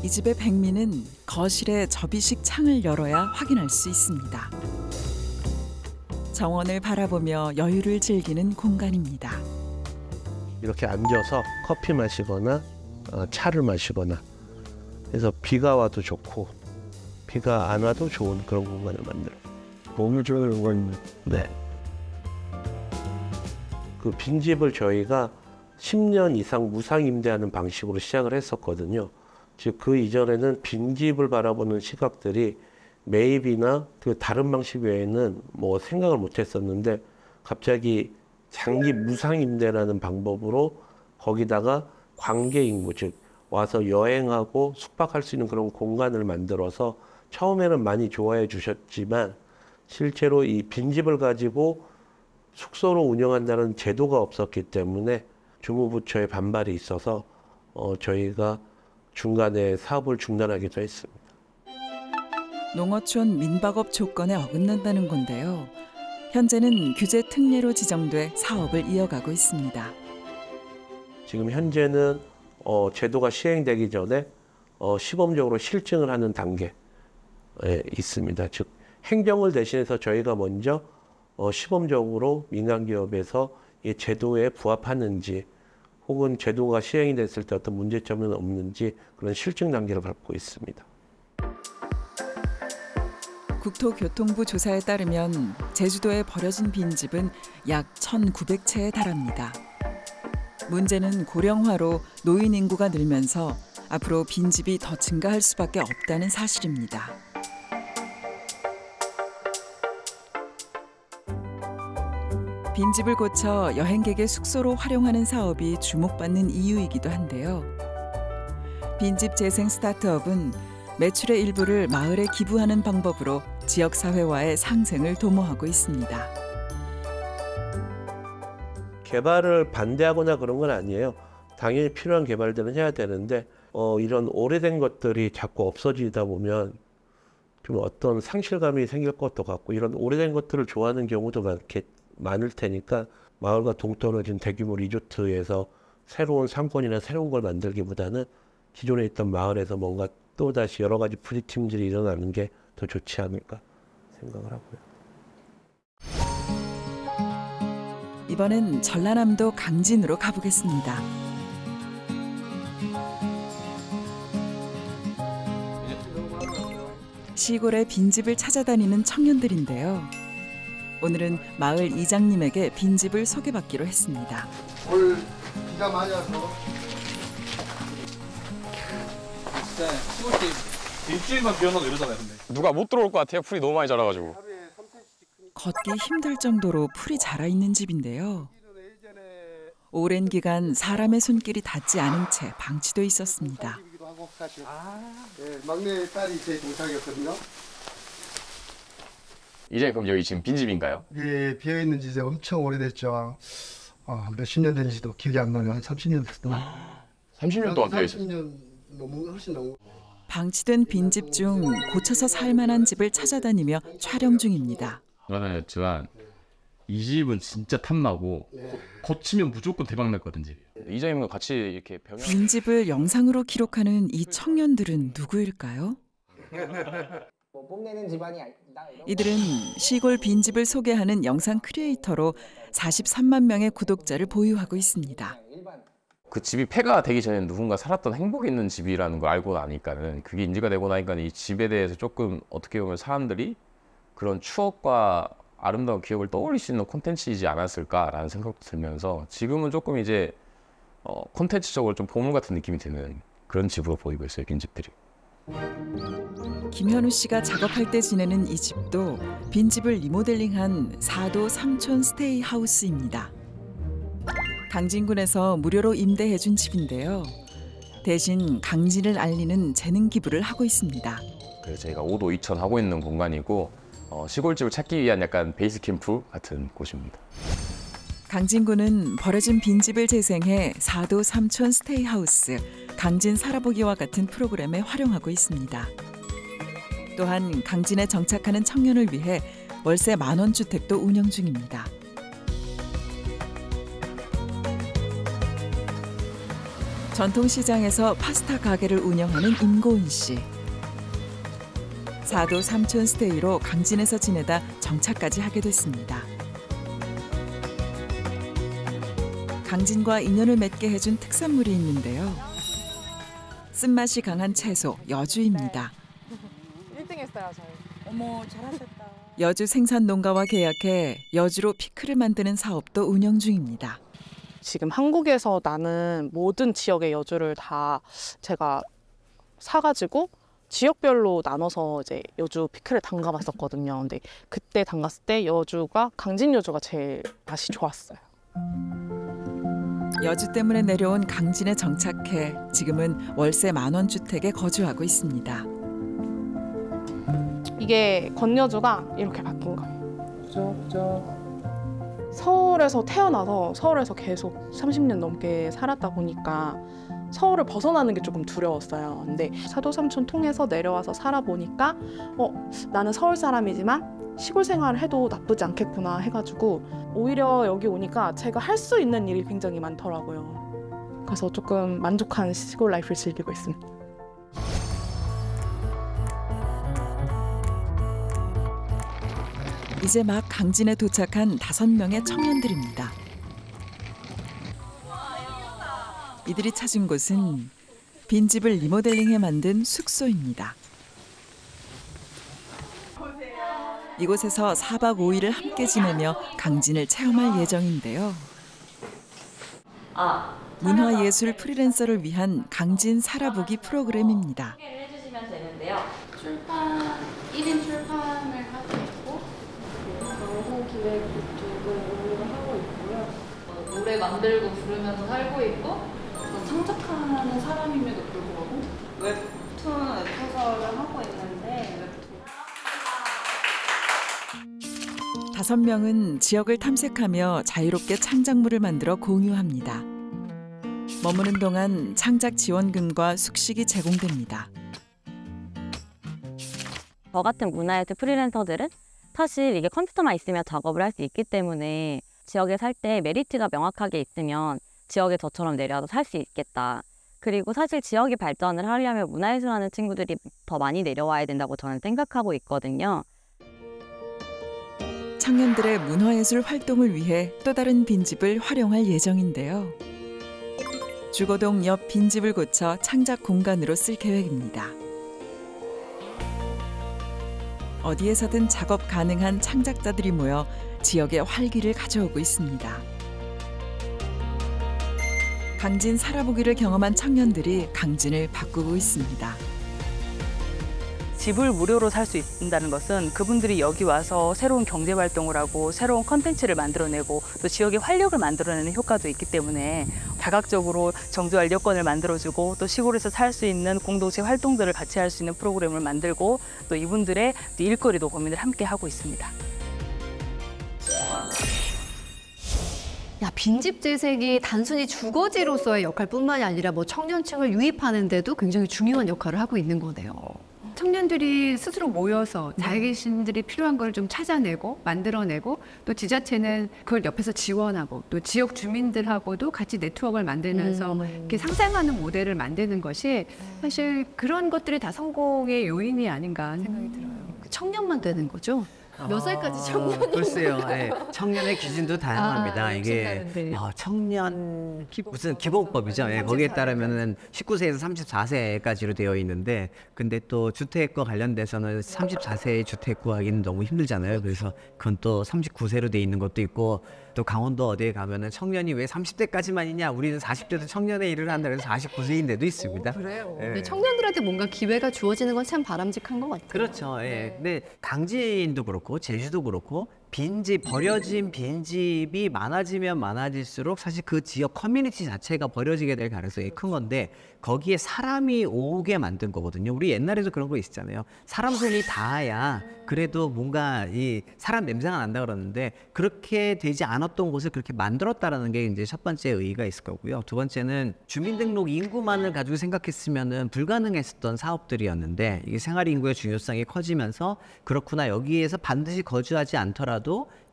이 집의 백미는 거실에 접이식 창을 열어야 확인할 수 있습니다. 정원을 바라보며 여유를 즐기는 공간입니다. 이렇게 앉아서 커피 마시거나 차를 마시거나 해서 비가 와도 좋고 비가 안 와도 좋은 그런 공간을 만들어요. 너무 좋은 공간입니다. 네. 그 빈집을 저희가 10년 이상 무상 임대하는 방식으로 시작을 했었거든요. 즉 그 이전에는 빈집을 바라보는 시각들이 매입이나 그 다른 방식 외에는 뭐 생각을 못 했었는데 갑자기 장기 무상 임대라는 방법으로 거기다가 관계 인구, 즉 와서 여행하고 숙박할 수 있는 그런 공간을 만들어서 처음에는 많이 좋아해 주셨지만 실제로 이 빈집을 가지고 숙소로 운영한다는 제도가 없었기 때문에 주무부처의 반발이 있어서 저희가 중간에 사업을 중단하기도 했습니다. 농어촌 민박업 조건에 어긋난다는 건데요. 현재는 규제 특례로 지정돼 사업을 이어가고 있습니다. 지금 현재는 제도가 시행되기 전에 시범적으로 실증을 하는 단계에 있습니다. 즉 행정을 대신해서 저희가 먼저 시범적으로 민간기업에서 이 제도에 부합하는지 혹은 제도가 시행이 됐을 때 어떤 문제점은 없는지 그런 실증 단계를 밟고 있습니다. 국토교통부 조사에 따르면 제주도에 버려진 빈집은 약 1,900채에 달합니다. 문제는 고령화로 노인 인구가 늘면서 앞으로 빈집이 더 증가할 수밖에 없다는 사실입니다. 빈집을 고쳐 여행객의 숙소로 활용하는 사업이 주목받는 이유이기도 한데요. 빈집 재생 스타트업은 매출의 일부를 마을에 기부하는 방법으로 지역사회와의 상생을 도모하고 있습니다. 개발을 반대하거나 그런 건 아니에요. 당연히 필요한 개발들은 해야 되는데 이런 오래된 것들이 자꾸 없어지다 보면 좀 어떤 상실감이 생길 것도 같고 이런 오래된 것들을 좋아하는 경우도 많을 테니까 마을과 동떨어진 대규모 리조트에서 새로운 상권이나 새로운 걸 만들기보다는 기존에 있던 마을에서 뭔가 또다시 여러 가지 프리팀들이 일어나는 게 더 좋지 않을까 생각을 하고요. 이번엔 전라남도 강진으로 가보겠습니다. 시골의 빈집을 찾아다니는 청년들인데요. 오늘은 마을 이장님에게 빈집을 소개받기로 했습니다. 올 비가 많이 와서 진짜 시골집 일주일만 비워놔도 이러잖아요. 근데 누가 못 들어올 것 같아요. 풀이 너무 많이 자라가지고. 걷기 힘들 정도로 풀이 자라 있는 집인데요. 오랜 기간 사람의 손길이 닿지 않은 채 방치돼 있었습니다. 네, 막내 딸이 제 동창이었거든요. 이제 그럼 여기 지금 빈집인가요? 예, 비어 있는 지 이제 엄청 오래됐죠. 몇십 년 된지도 기억이 안 나요. 한 30년 됐어요. 30년 동안 비어 있어요. 30년 너무 훨씬 넘고. 방치된 빈집 중 고쳐서 살 만한 집을 찾아다니며 촬영 중입니다. 전화였지만 이 집은 진짜 탐나고 고치면 무조건 대박 날 것 같은 집이에요. 이장님과 같이 이렇게 병영. 빈집을 영상으로 기록하는 이 청년들은 누구일까요? 뽐내는 집안이 이들은 시골 빈집을 소개하는 영상 크리에이터로 43만 명의 구독자를 보유하고 있습니다. 그 집이 폐가 되기 전에 누군가 살았던 행복 있는 집이라는 걸 알고 나니까는 그게 인지가 되고 나니까 이 집에 대해서 조금 어떻게 보면 사람들이 그런 추억과 아름다운 기억을 떠올릴 수 있는 콘텐츠이지 않았을까라는 생각도 들면서 지금은 조금 이제 콘텐츠적으로 좀 보물 같은 느낌이 드는 그런 집으로 보이고 있어요, 빈집들이. 김현우 씨가 작업할 때 지내는 이 집도 빈집을 리모델링한 4도 삼촌 스테이 하우스입니다. 강진군에서 무료로 임대해준 집인데요. 대신 강진을 알리는 재능 기부를 하고 있습니다. 그래서 저희가 5도 2천 하고 있는 공간이고 시골집을 찾기 위한 약간 베이스 캠프 같은 곳입니다. 강진군은 버려진 빈집을 재생해 4도 삼촌 스테이 하우스, 강진 살아보기와 같은 프로그램에 활용하고 있습니다. 또한 강진에 정착하는 청년을 위해 월세 10,000원 주택도 운영 중입니다. 전통시장에서 파스타 가게를 운영하는 임고은 씨. 4도 삼촌 스테이로 강진에서 지내다 정착까지 하게 됐습니다. 강진과 인연을 맺게 해준 특산물이 있는데요. 쓴맛이 강한 채소, 여주입니다. 1등 했어요, 저희. 어머, 잘하셨다. 여주 생산 농가와 계약해 여주로 피클을 만드는 사업도 운영 중입니다. 지금 한국에서 나는 모든 지역의 여주를 다 제가 사가지고 지역별로 나눠서 이제 여주 피클을 담가봤었거든요. 근데 그때 담갔을 때 여주가 강진 여주가 제일 맛이 좋았어요. 여주 때문에 내려온 강진에 정착해 지금은 월세 10,000원 주택에 거주하고 있습니다. 이게 건여주가 이렇게 바뀐 거예요. 그죠. 서울에서 태어나서 서울에서 계속 30년 넘게 살았다 보니까 서울을 벗어나는 게 조금 두려웠어요. 근데 사도 삼촌 통해서 내려와서 살아보니까 나는 서울 사람이지만 시골 생활을 해도 나쁘지 않겠구나 해가지고 오히려 여기 오니까 제가 할 수 있는 일이 굉장히 많더라고요. 그래서 조금 만족한 시골 라이프를 즐기고 있습니다. 이제 막 강진에 도착한 5명의 청년들입니다. 이들이 찾은 곳은 빈집을 리모델링해 만든 숙소입니다. 이곳에서 4박 5일을 함께 지내며 강진을 체험할 예정인데요. 문화예술 프리랜서를 위한 강진 살아보기 프로그램입니다. 해주시면 되는데요. 출판 1인 출판을 하고 있고 광고 기획 쪽을 하고 있고요. 노래 만들고 부르면서 살고 있고 창작하는 사람임에도 불구하고 웹툰, 웹소설을 하고 있는데 5명은 지역을 탐색하며 자유롭게 창작물을 만들어 공유합니다. 머무는 동안 창작 지원금과 숙식이 제공됩니다. 저 같은 문화예술 프리랜서들은 사실 이게 컴퓨터만 있으면 작업을 할 수 있기 때문에 지역에 살 때 메리트가 명확하게 있으면 지역에 저처럼 내려와서 살 수 있겠다. 그리고 사실 지역이 발전을 하려면 문화예술하는 친구들이 더 많이 내려와야 된다고 저는 생각하고 있거든요. 청년들의 문화예술 활동을 위해 또 다른 빈집을 활용할 예정인데요. 주거동 옆 빈집을 고쳐 창작 공간으로 쓸 계획입니다. 어디에서든 작업 가능한 창작자들이 모여 지역의 활기를 가져오고 있습니다. 강진 살아보기를 경험한 청년들이 강진을 바꾸고 있습니다. 집을 무료로 살 수 있다는 것은 그분들이 여기 와서 새로운 경제 활동을 하고 새로운 컨텐츠를 만들어내고 또 지역의 활력을 만들어내는 효과도 있기 때문에 다각적으로 정주할 여건을 만들어주고 또 시골에서 살 수 있는 공동체 활동들을 같이 할 수 있는 프로그램을 만들고 또 이분들의 일거리도 고민을 함께 하고 있습니다. 야, 빈집 재생이 단순히 주거지로서의 역할뿐만이 아니라 뭐 청년층을 유입하는 데도 굉장히 중요한 역할을 하고 있는 거네요. 청년들이 스스로 모여서 자신들이 필요한 걸 좀 찾아내고 만들어내고 또 지자체는 그걸 옆에서 지원하고 또 지역 주민들하고도 같이 네트워크를 만들면서 이렇게 상생하는 모델을 만드는 것이 사실 그런 것들이 다 성공의 요인이 아닌가 생각이 들어요. 청년만 되는 거죠? 몇 살까지 청년이? 글쎄요. 네. 청년의 기준도 다양합니다. 이게 엄청나는데. 청년 무슨 기본법이죠. 네, 거기에 따르면은 19세에서 34세까지로 되어 있는데, 근데 또 주택과 관련돼서는 34세의 주택 구하기는 너무 힘들잖아요. 그래서 그건 또 39세로 돼 있는 것도 있고, 또 강원도 어디에 가면은 청년이 왜 30대까지만 있냐? 우리는 40대도 청년의 일을 한다 그래서 49세인데도 있습니다. 그래요. 네. 근데 청년들한테 뭔가 기회가 주어지는 건 참 바람직한 것 같아요. 그렇죠. 예. 근데 강진도 그렇고 제주도 그렇고 빈집, 버려진 빈집이 많아지면 많아질수록 사실 그 지역 커뮤니티 자체가 버려지게 될 가능성이 큰 건데, 거기에 사람이 오게 만든 거거든요. 우리 옛날에도 그런 거 있었잖아요. 사람 손이 닿아야 그래도 뭔가 이 사람 냄새가 난다 그러는데, 그렇게 되지 않았던 곳을 그렇게 만들었다라는 게 이제 첫 번째 의의가 있을 거고요. 두 번째는 주민등록 인구만을 가지고 생각했으면은 불가능했었던 사업들이었는데, 이게 생활 인구의 중요성이 커지면서 그렇구나, 여기에서 반드시 거주하지 않더라도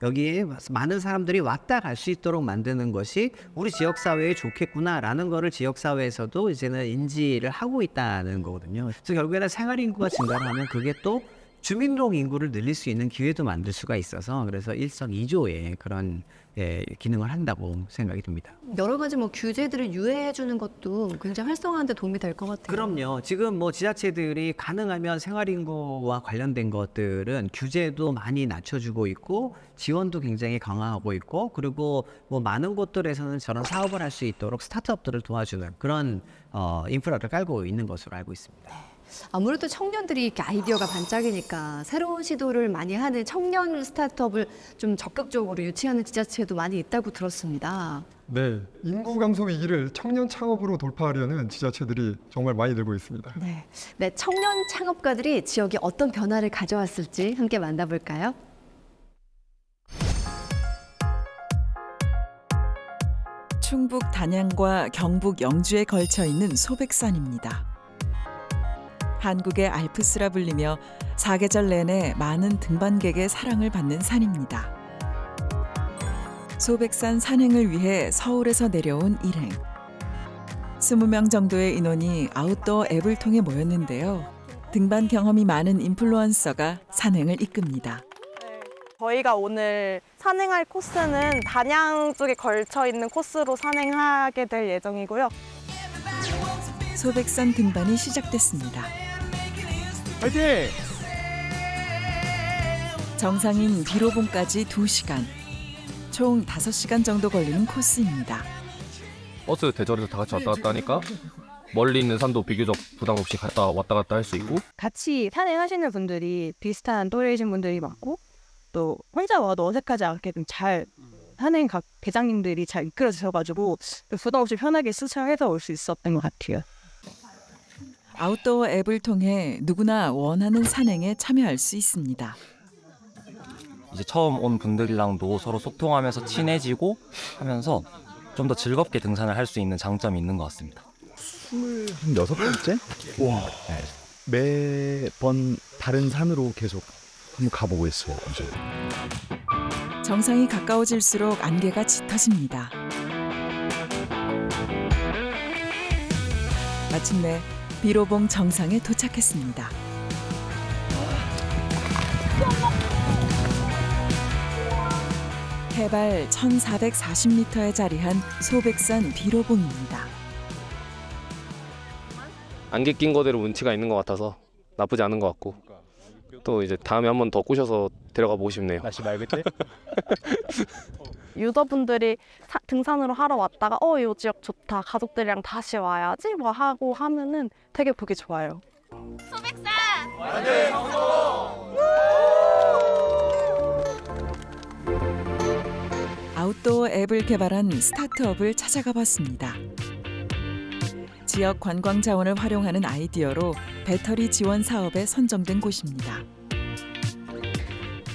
여기에 많은 사람들이 왔다 갈 수 있도록 만드는 것이 우리 지역사회에 좋겠구나라는 거를 지역사회에서도 이제는 인지를 하고 있다는 거거든요. 그래서 결국에는 생활인구가 증가를 하면 그게 또 주민등록 인구를 늘릴 수 있는 기회도 만들 수가 있어서, 그래서 일석이조의 그런 기능을 한다고 생각이 듭니다. 여러 가지 뭐 규제들을 유예해 주는 것도 굉장히 활성화하는 데 도움이 될 것 같아요. 그럼요. 지금 뭐 지자체들이 가능하면 생활인구와 관련된 것들은 규제도 많이 낮춰주고 있고 지원도 굉장히 강화하고 있고, 그리고 뭐 많은 곳들에서는 저런 사업을 할 수 있도록 스타트업들을 도와주는 그런 인프라를 깔고 있는 것으로 알고 있습니다. 아무래도 청년들이 이렇게 아이디어가 반짝이니까 새로운 시도를 많이 하는 청년 스타트업을 좀 적극적으로 유치하는 지자체도 많이 있다고 들었습니다. 네, 인구 감소 위기를 청년 창업으로 돌파하려는 지자체들이 정말 많이 늘고 있습니다. 네, 청년 창업가들이 지역에 어떤 변화를 가져왔을지 함께 만나볼까요? 충북 단양과 경북 영주에 걸쳐 있는 소백산입니다. 한국의 알프스라 불리며 사계절 내내 많은 등반객의 사랑을 받는 산입니다. 소백산 산행을 위해 서울에서 내려온 일행. 20명 정도의 인원이 아웃도어 앱을 통해 모였는데요. 등반 경험이 많은 인플루언서가 산행을 이끕니다. 저희가 오늘 산행할 코스는 단양 쪽에 걸쳐 있는 코스로 산행하게 될 예정이고요. 소백산 등반이 시작됐습니다. 화이팅! 정상인 비로봉까지 2시간, 총 5시간 정도 걸리는 코스입니다. 버스 대절에서 다 같이 왔다 갔다 하니까 멀리 있는 산도 비교적 부담 없이 왔다 갔다 할 수 있고, 같이 산행하시는 분들이 비슷한 또래이신 분들이 많고, 또 혼자 와도 어색하지 않게 좀 잘 산행 각 대장님들이 잘 이끌어 주셔가지고 부담 없이 편하게 수차해서 올 수 있었던 것 같아요. 아웃도어 앱을 통해 누구나 원하는 산행에 참여할 수 있습니다. 이제 처음 온 분들이랑도 서로 소통하면서 친해지고 하면서 좀 더 즐겁게 등산을 할 수 있는 장점이 있는 것 같습니다. 26번째? 와. 네. 매번 다른 산으로 계속 한번 가보고 있어요. 이제. 정상이 가까워질수록 안개가 짙어집니다. 마침내 비로봉 정상에 도착했습니다. 해발 1440m에 자리한 소백산 비로봉입니다. 안개 낀 거대로 운치가 있는 것 같아서 나쁘지 않은 것 같고, 또 이제 다음에 한 번 더 꼬셔서 데려가 보고 싶네요. 날씨 맑을 때? 유저분들이 등산으로 하러 왔다가 이 지역 좋다, 가족들이랑 다시 와야지 뭐 하고 하면은 되게 보기 좋아요. 소백산 완전 성공! 아웃도어 앱을 개발한 스타트업을 찾아가 봤습니다. 지역 관광 자원을 활용하는 아이디어로 배터리 지원 사업에 선정된 곳입니다.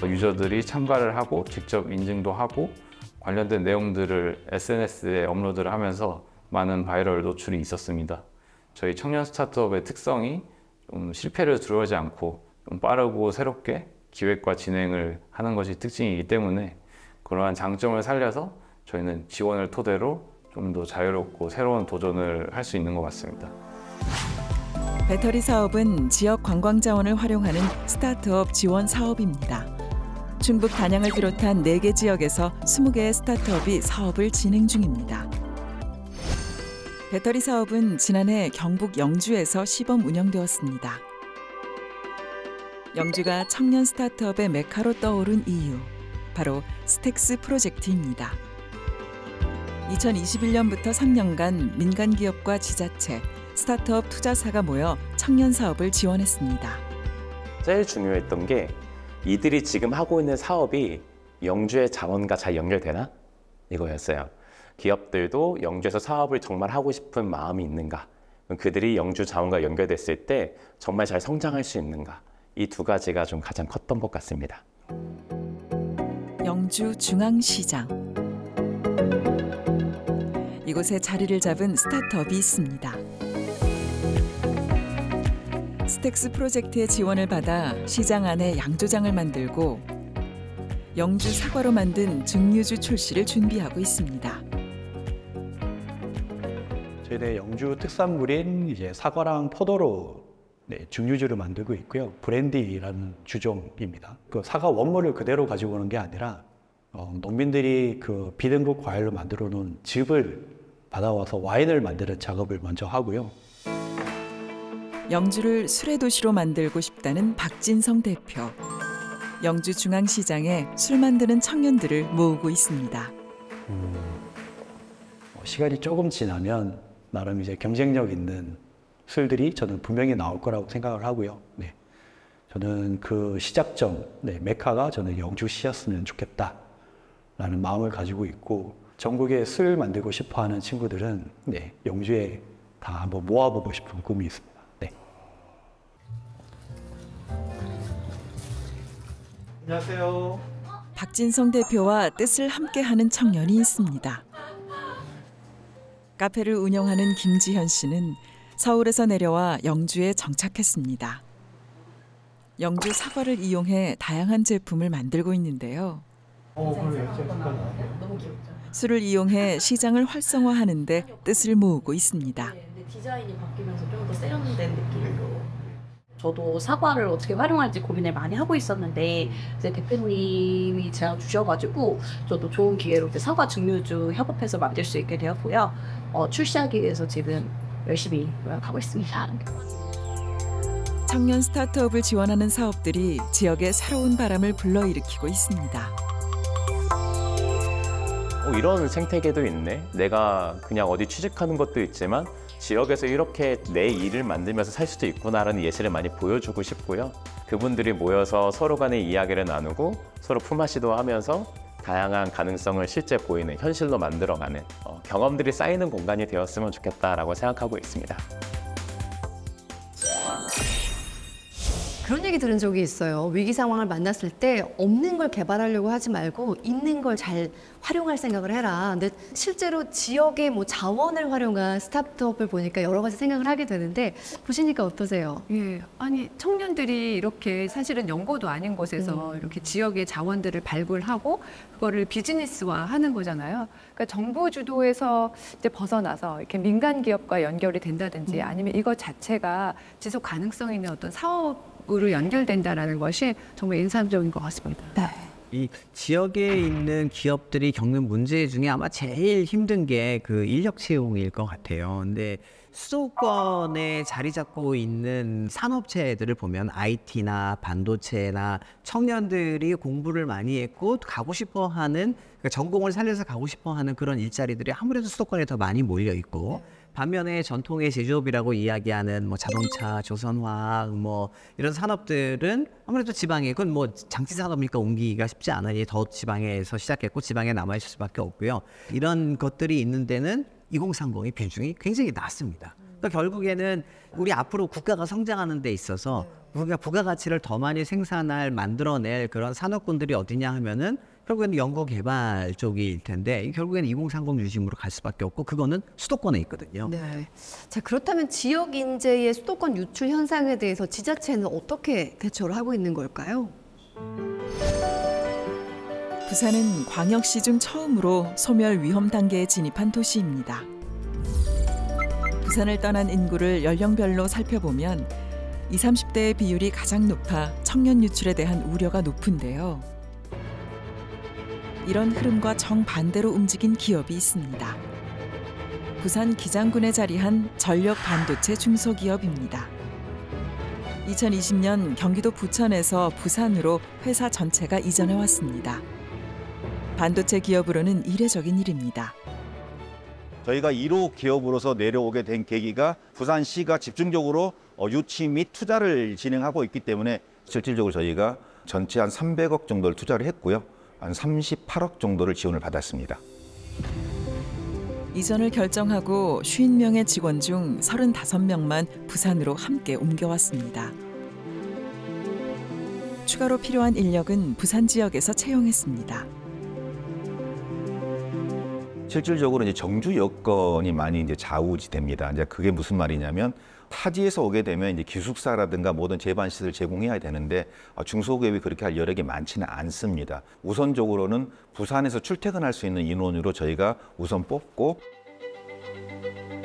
유저들이 참가를 하고 직접 인증도 하고 관련된 내용들을 SNS에 업로드를 하면서 많은 바이럴 노출이 있었습니다. 저희 청년 스타트업의 특성이 좀 실패를 두려워하지 않고 좀 빠르고 새롭게 기획과 진행을 하는 것이 특징이기 때문에 그러한 장점을 살려서 저희는 지원을 토대로 좀 더 자유롭고 새로운 도전을 할 수 있는 것 같습니다. 배터리 사업은 지역 관광 자원을 활용하는 스타트업 지원 사업입니다. 충북 단양을 비롯한 4개 지역에서 20개의 스타트업이 사업을 진행 중입니다. 배터리 사업은 지난해 경북 영주에서 시범 운영되었습니다. 영주가 청년 스타트업의 메카로 떠오른 이유, 바로 스택스 프로젝트입니다. 2021년부터 3년간 민간 기업과 지자체, 스타트업 투자사가 모여 청년 사업을 지원했습니다. 제일 중요했던 게 이들이 지금 하고 있는 사업이 영주의 자원과 잘 연결되나? 이거였어요. 기업들도 영주에서 사업을 정말 하고 싶은 마음이 있는가? 그들이 영주 자원과 연결됐을 때 정말 잘 성장할 수 있는가? 이 두 가지가 좀 가장 컸던 것 같습니다. 영주 중앙시장. 이곳에 자리를 잡은 스타트업이 있습니다. 스택스 프로젝트의 지원을 받아 시장 안에 양조장을 만들고 영주 사과로 만든 증류주 출시를 준비하고 있습니다. 저희네 영주 특산물인 이제 사과랑 포도로 증류주를 만들고 있고요. 브랜디라는 주종입니다. 그 사과 원물을 그대로 가지고 오는 게 아니라 농민들이 그 비등록 과일로 만들어 놓은 즙을 받아와서 와인을 만드는 작업을 먼저 하고요. 영주를 술의 도시로 만들고 싶다는 박진성 대표. 영주 중앙시장에 술 만드는 청년들을 모으고 있습니다. 시간이 조금 지나면 나름 이제 경쟁력 있는 술들이 저는 분명히 나올 거라고 생각을 하고요. 네. 저는 그 시작점, 메카가 저는 영주시였으면 좋겠다라는 마음을 가지고 있고 전국에 술 만들고 싶어하는 친구들은 영주에 다 한번 모아보고 싶은 꿈이 있습니다. 네. 안녕하세요. 박진성 대표와 뜻을 함께하는 청년이 있습니다. 카페를 운영하는 김지현 씨는 서울에서 내려와 영주에 정착했습니다. 영주 사과를 이용해 다양한 제품을 만들고 있는데요. 너무 귀엽죠? 술을 이용해 시장을 활성화하는 데 뜻을 모으고 있습니다. 근데 디자인이 바뀌면서 좀 더 세련된 느낌으로. 저도 사과를 어떻게 활용할지 고민을 많이 하고 있었는데 이제 대표님이 제가 주셔가지고 저도 좋은 기회로 이제 사과 증류주 협업해서 만들 수 있게 되었고요. 출시하기 위해서 지금 열심히 노력하고 있습니다. 청년 스타트업을 지원하는 사업들이 지역에 새로운 바람을 불러일으키고 있습니다. 이런 생태계도 있네. 내가 그냥 어디 취직하는 것도 있지만 지역에서 이렇게 내 일을 만들면서 살 수도 있구나라는 예시를 많이 보여주고 싶고요. 그분들이 모여서 서로 간의 이야기를 나누고 서로 품앗이 시도하면서 다양한 가능성을 실제 보이는 현실로 만들어가는 경험들이 쌓이는 공간이 되었으면 좋겠다라고 생각하고 있습니다. 그런 얘기 들은 적이 있어요. 위기 상황을 만났을 때 없는 걸 개발하려고 하지 말고 있는 걸 잘 활용할 생각을 해라. 근데 실제로 지역의 뭐 자원을 활용한 스타트업을 보니까 여러 가지 생각을 하게 되는데 보시니까 어떠세요? 예, 아니 청년들이 이렇게 사실은 연고도 아닌 곳에서 이렇게 지역의 자원들을 발굴하고 그거를 비즈니스화하는 거잖아요. 그러니까 정부 주도에서 이제 벗어나서 이렇게 민간 기업과 연결이 된다든지 아니면 이거 자체가 지속 가능성 있는 어떤 사업으로 연결된다라는 것이 정말 인상적인 것 같습니다. 네. 이 지역에 있는 기업들이 겪는 문제 중에 아마 제일 힘든 게 그 인력 채용일 것 같아요. 근데 수도권에 자리 잡고 있는 산업체들을 보면 IT나 반도체나 청년들이 공부를 많이 했고 가고 싶어하는 그러니까 전공을 살려서 가고 싶어하는 그런 일자리들이 아무래도 수도권에 더 많이 몰려 있고 반면에 전통의 제조업이라고 이야기하는 뭐 자동차, 조선화학 뭐 이런 산업들은 아무래도 지방에 그건 뭐 장치 산업이니까 옮기기가 쉽지 않으니 더 지방에서 시작했고 지방에 남아 있을 수밖에 없고요. 이런 것들이 있는 데는 2030의 비중이 굉장히 낮습니다. 그러니까 결국에는 우리 앞으로 국가가 성장하는 데 있어서 우리가 부가가치를 더 많이 생산할 만들어낼 그런 산업군들이 어디냐 하면은 결국에는 연구개발 쪽일 텐데 결국에는 2030 중심으로 갈 수밖에 없고 그거는 수도권에 있거든요. 네. 자, 그렇다면 지역 인재의 수도권 유출 현상에 대해서 지자체는 어떻게 대처를 하고 있는 걸까요? 부산은 광역시 중 처음으로 소멸 위험 단계에 진입한 도시입니다. 부산을 떠난 인구를 연령별로 살펴보면 20, 30대의 비율이 가장 높아 청년 유출에 대한 우려가 높은데요. 이런 흐름과 정반대로 움직인 기업이 있습니다. 부산 기장군에 자리한 전력 반도체 중소기업입니다. 2020년 경기도 부천에서 부산으로 회사 전체가 이전해 왔습니다. 반도체 기업으로는 이례적인 일입니다. 저희가 1호 기업으로서 내려오게 된 계기가 부산시가 집중적으로 유치 및 투자를 진행하고 있기 때문에 실질적으로 저희가 전체 한 300억 정도를 투자를 했고요. 한 38억 정도를 지원을 받았습니다. 이전을 결정하고 50명의 직원 중 35명만 부산으로 함께 옮겨왔습니다. 추가로 필요한 인력은 부산 지역에서 채용했습니다. 실질적으로 이제 정주 여건이 많이 이제 좌우지됩니다. 이제 그게 무슨 말이냐면 타지에서 오게 되면 이제 기숙사라든가 모든 제반 시설을 제공해야 되는데 중소기업이 그렇게 할 여력이 많지는 않습니다. 우선적으로는 부산에서 출퇴근할 수 있는 인원으로 저희가 우선 뽑고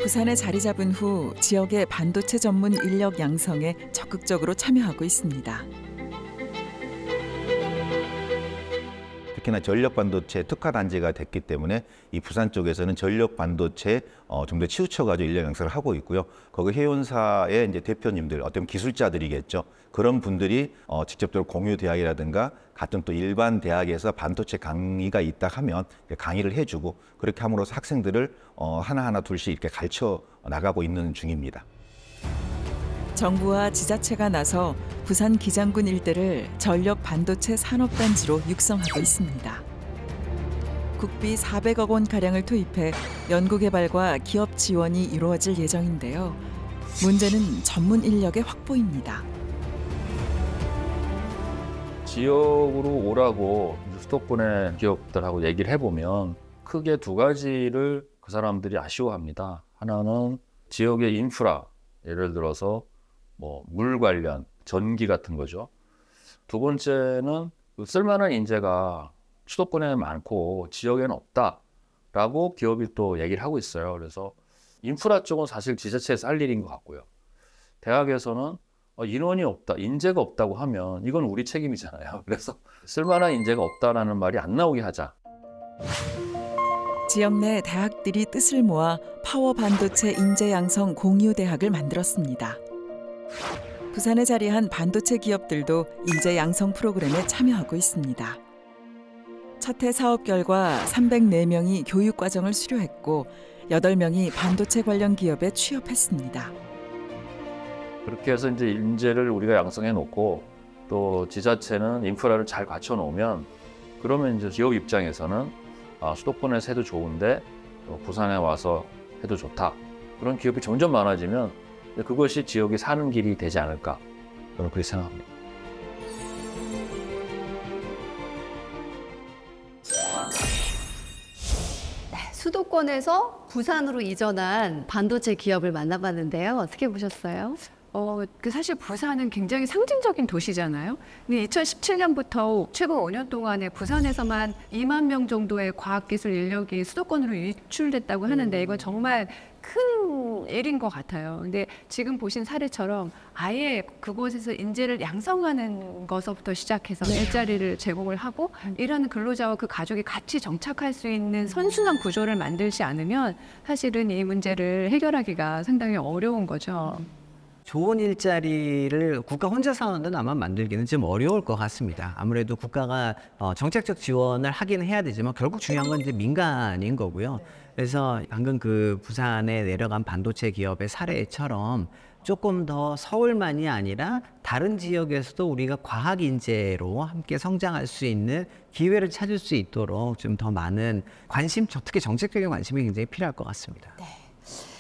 부산에 자리 잡은 후 지역의 반도체 전문 인력 양성에 적극적으로 참여하고 있습니다. 특히나 전력 반도체 특화 단지가 됐기 때문에 이 부산 쪽에서는 전력 반도체 좀 더 치우쳐가지고 인력 양성을 하고 있고요. 거기 회원사의 이제 대표님들, 어떤 기술자들이겠죠. 그런 분들이 직접적으로 공유 대학이라든가 같은 또 일반 대학에서 반도체 강의가 있다 하면 강의를 해주고 그렇게 함으로써 학생들을 하나하나 둘씩 이렇게 가르쳐 나가고 있는 중입니다. 정부와 지자체가 나서 부산 기장군 일대를 전력 반도체 산업단지로 육성하고 있습니다. 국비 400억 원가량을 투입해 연구개발과 기업 지원이 이루어질 예정인데요. 문제는 전문 인력의 확보입니다. 지역으로 오라고 수도권의 기업들하고 얘기를 해보면 크게 두 가지를 그 사람들이 아쉬워합니다. 하나는 지역의 인프라, 예를 들어서 뭐 물 관련, 전기 같은 거죠. 두 번째는 쓸만한 인재가 수도권에 많고 지역에는 없다라고 기업이 또 얘기를 하고 있어요. 그래서 인프라 쪽은 사실 지자체에서 할 일인 것 같고요. 대학에서는 인원이 없다, 인재가 없다고 하면 이건 우리 책임이잖아요. 그래서 쓸만한 인재가 없다라는 말이 안 나오게 하자. 지역 내 대학들이 뜻을 모아 파워 반도체 인재 양성 공유 대학을 만들었습니다. 부산에 자리한 반도체 기업들도 인재 양성 프로그램에 참여하고 있습니다. 첫 해 사업 결과 304명이 교육 과정을 수료했고 8명이 반도체 관련 기업에 취업했습니다. 그렇게 해서 이제 인재를 우리가 양성해 놓고 또 지자체는 인프라를 잘 갖춰 놓으면 그러면 이제 기업 입장에서는 수도권에서 해도 좋은데 부산에 와서 해도 좋다. 그런 기업이 점점 많아지면 그것이 지역이 사는 길이 되지 않을까. 저는 그렇게 생각합니다. 수도권에서 부산으로 이전한 반도체 기업을 만나봤는데요. 어떻게 보셨어요? 사실 부산은 굉장히 상징적인 도시잖아요. 근데 2017년부터 최근 5년 동안에 부산에서만 2만 명 정도의 과학기술 인력이 수도권으로 유출됐다고 하는데 이건 정말 큰 일인 것 같아요. 근데 지금 보신 사례처럼 아예 그곳에서 인재를 양성하는 것부터 시작해서 일자리를 제공을 하고 일하는 근로자와 그 가족이 같이 정착할 수 있는 선순환 구조를 만들지 않으면 사실은 이 문제를 해결하기가 상당히 어려운 거죠. 좋은 일자리를 국가 혼자서는 아마 만들기는 좀 어려울 것 같습니다. 아무래도 국가가 정책적 지원을 하긴 해야 되지만 결국 중요한 건 이제 민간인 거고요. 그래서 방금 그 부산에 내려간 반도체 기업의 사례처럼 조금 더 서울만이 아니라 다른 지역에서도 우리가 과학 인재로 함께 성장할 수 있는 기회를 찾을 수 있도록 좀 더 많은 관심, 특히 정책적인 관심이 굉장히 필요할 것 같습니다. 네.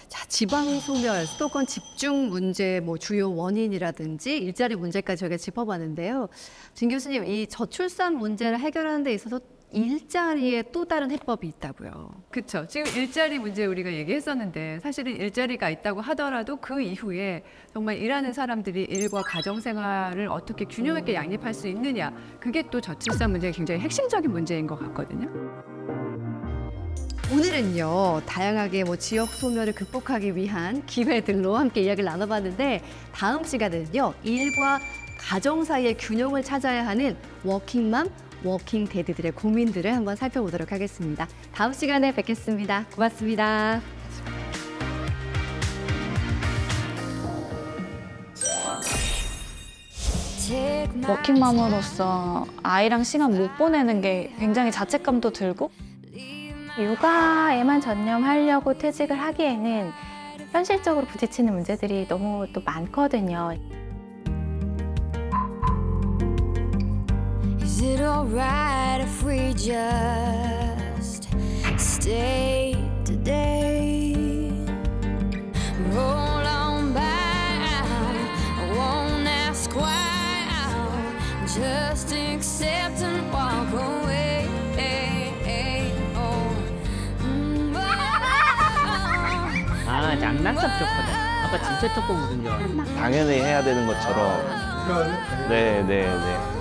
자, 지방 소멸, 수도권 집중 문제 뭐 주요 원인이라든지 일자리 문제까지 저희가 짚어봤는데요. 진 교수님, 이 저출산 문제를 해결하는 데 있어서 일자리에 또 다른 해법이 있다고요. 그렇죠. 지금 일자리 문제 우리가 얘기했었는데 사실은 일자리가 있다고 하더라도 그 이후에 정말 일하는 사람들이 일과 가정생활을 어떻게 균형 있게 양립할 수 있느냐, 그게 또 저출산 문제의 굉장히 핵심적인 문제인 것 같거든요. 오늘은요, 다양하게 뭐 지역 소멸을 극복하기 위한 기회들로 함께 이야기를 나눠봤는데, 다음 시간에는요, 일과 가정 사이의 균형을 찾아야 하는 워킹맘, 워킹데드들의 고민들을 한번 살펴보도록 하겠습니다. 다음 시간에 뵙겠습니다. 고맙습니다. 워킹맘으로서 아이랑 시간 못 보내는 게 굉장히 자책감도 들고, 육아에만 전념하려고 퇴직을 하기에는 현실적으로 부딪히는 문제들이 너무 또 많거든요. Is it alright if we just stay today? Roll on by, I won't ask why, just accept and walk away. 아, 장난감 좋거든. 아까 진짜 조금 묻은 줄 알았어. 당연히 해야 되는 것처럼. 네.